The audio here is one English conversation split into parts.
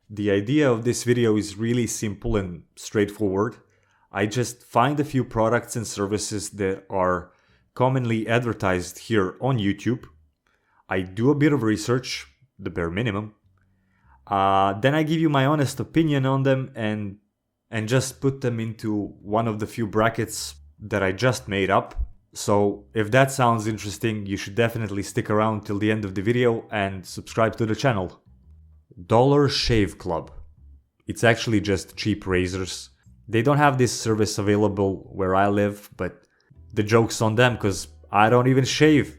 The idea of this video is really simple and straightforward. I just find a few products and services that are commonly advertised here on YouTube. I do a bit of research, the bare minimum. Then I give you my honest opinion on them and just put them into one of the few brackets that I just made up. So if that sounds interesting, you should definitely stick around till the end of the video and subscribe to the channel. Dollar Shave Club. It's actually just cheap razors. They don't have this service available where I live, but the joke's on them because I don't even shave.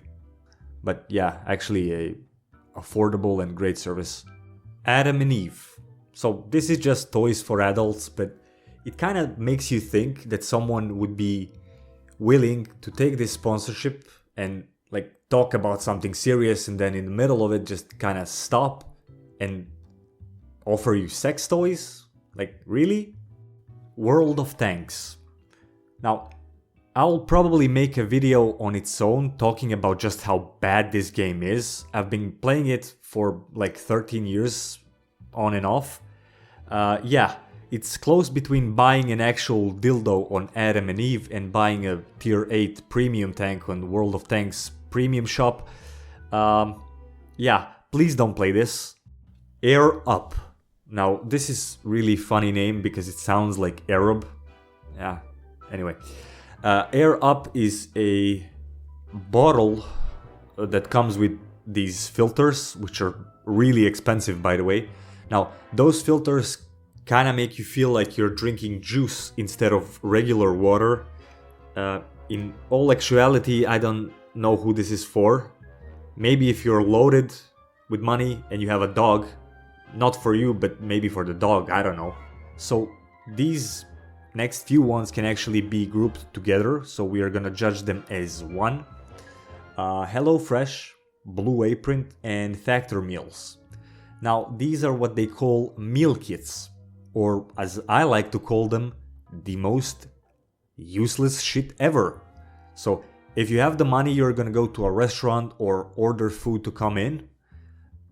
But yeah, actually a affordable and great service. Adam and Eve. So this is just toys for adults, but it kind of makes you think that someone would be willing to take this sponsorship and like talk about something serious and then in the middle of it just kind of stop and offer you sex toys? Like, really? World of Tanks. Now, I'll probably make a video on its own talking about just how bad this game is. I've been playing it for like 13 years on and off. Yeah, it's close between buying an actual dildo on Adam and Eve and buying a tier 8 premium tank on World of Tanks premium shop. Yeah, please don't play this. Air Up. Now, this is really funny name because it sounds like Arab. Yeah, anyway. Air Up is a bottle that comes with these filters, which are really expensive, by the way. Now, those filters kind of make you feel like you're drinking juice instead of regular water. In all actuality, I don't know who this is for. Maybe if you're loaded with money and you have a dog, not for you, but maybe for the dog, I don't know. So these next few ones can actually be grouped together, so we are gonna judge them as one. HelloFresh, Blue Apron, and Factor Meals. Now, these are what they call meal kits, or as I like to call them, the most useless shit ever. So if you have the money, you're gonna go to a restaurant or order food to come in.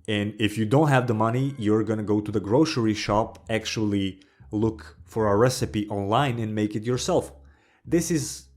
And if you don't have the money, you're gonna go to the grocery shop, actually look for a recipe online and make it yourself. This is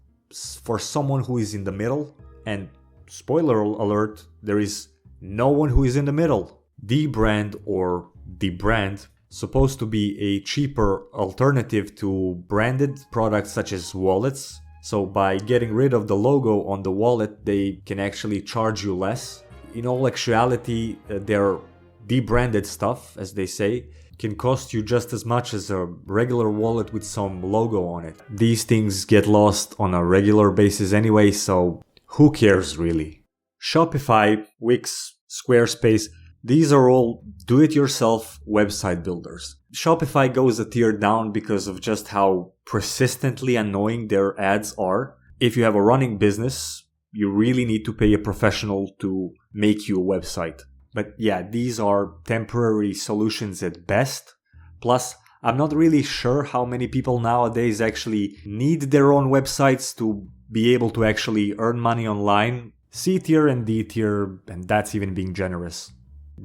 for someone who is in the middle, and spoiler alert, there is no one who is in the middle. Dbrand, or the brand, supposed to be a cheaper alternative to branded products such as wallets. So by getting rid of the logo on the wallet, they can actually charge you less. In all actuality, their debranded stuff, as they say, can cost you just as much as a regular wallet with some logo on it. These things get lost on a regular basis anyway, so who cares really? Shopify, Wix, Squarespace, these are all do-it-yourself website builders. Shopify goes a tier down because of just how persistently annoying their ads are. If you have a running business, you really need to pay a professional to make you a website. But yeah, these are temporary solutions at best. Plus, I'm not really sure how many people nowadays actually need their own websites to be able to actually earn money online. C tier and D tier, and that's even being generous.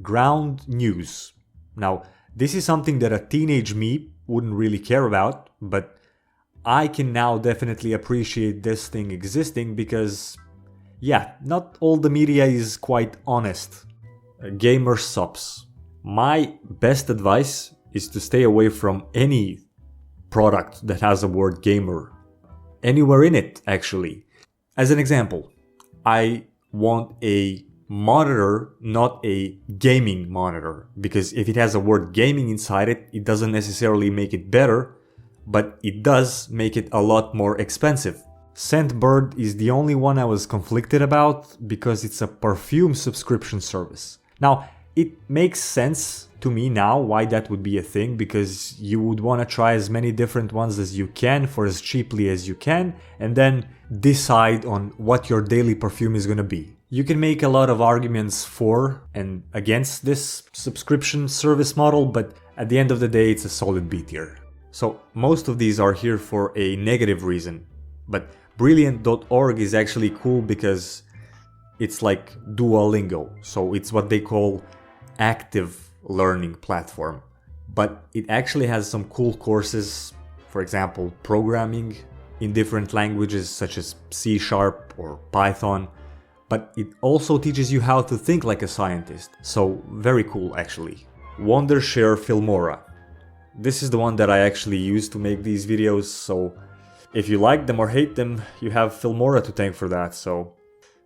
Ground News. Now, this is something that a teenage me wouldn't really care about, but I can now definitely appreciate this thing existing because, yeah, not all the media is quite honest. Gamer subs. My best advice is to stay away from any product that has a word gamer. Anywhere in it, actually. As an example, I want a monitor, not a gaming monitor, because if it has a word gaming inside it, it doesn't necessarily make it better, but it does make it a lot more expensive. Scentbird is the only one I was conflicted about because it's a perfume subscription service. Now, it makes sense to me now why that would be a thing, because you would want to try as many different ones as you can for as cheaply as you can, and then decide on what your daily perfume is going to be. You can make a lot of arguments for and against this subscription service model, but at the end of the day, it's a solid B tier. So most of these are here for a negative reason, but Brilliant.org is actually cool because it's like Duolingo, so it's what they call active learning platform. but it actually has some cool courses, for example, programming in different languages such as C# or Python, but it also teaches you how to think like a scientist, so very cool actually. Wondershare Filmora. This is the one that I actually use to make these videos, so if you like them or hate them, you have Filmora to thank for that. So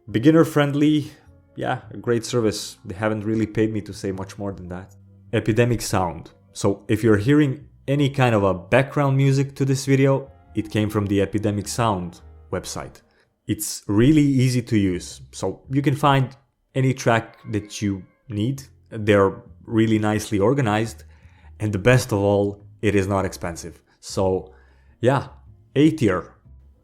beginner friendly, yeah, a great service. They haven't really paid me to say much more than that. Epidemic Sound. So if you're hearing any kind of a background music to this video, it came from the Epidemic Sound website. It's really easy to use, so you can find any track that you need. They're really nicely organized, and the best of all, it is not expensive. So yeah, A tier.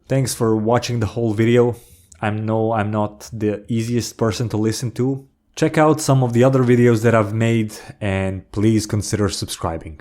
Thanks for watching the whole video. I know I'm not the easiest person to listen to. Check out some of the other videos that I've made and please consider subscribing.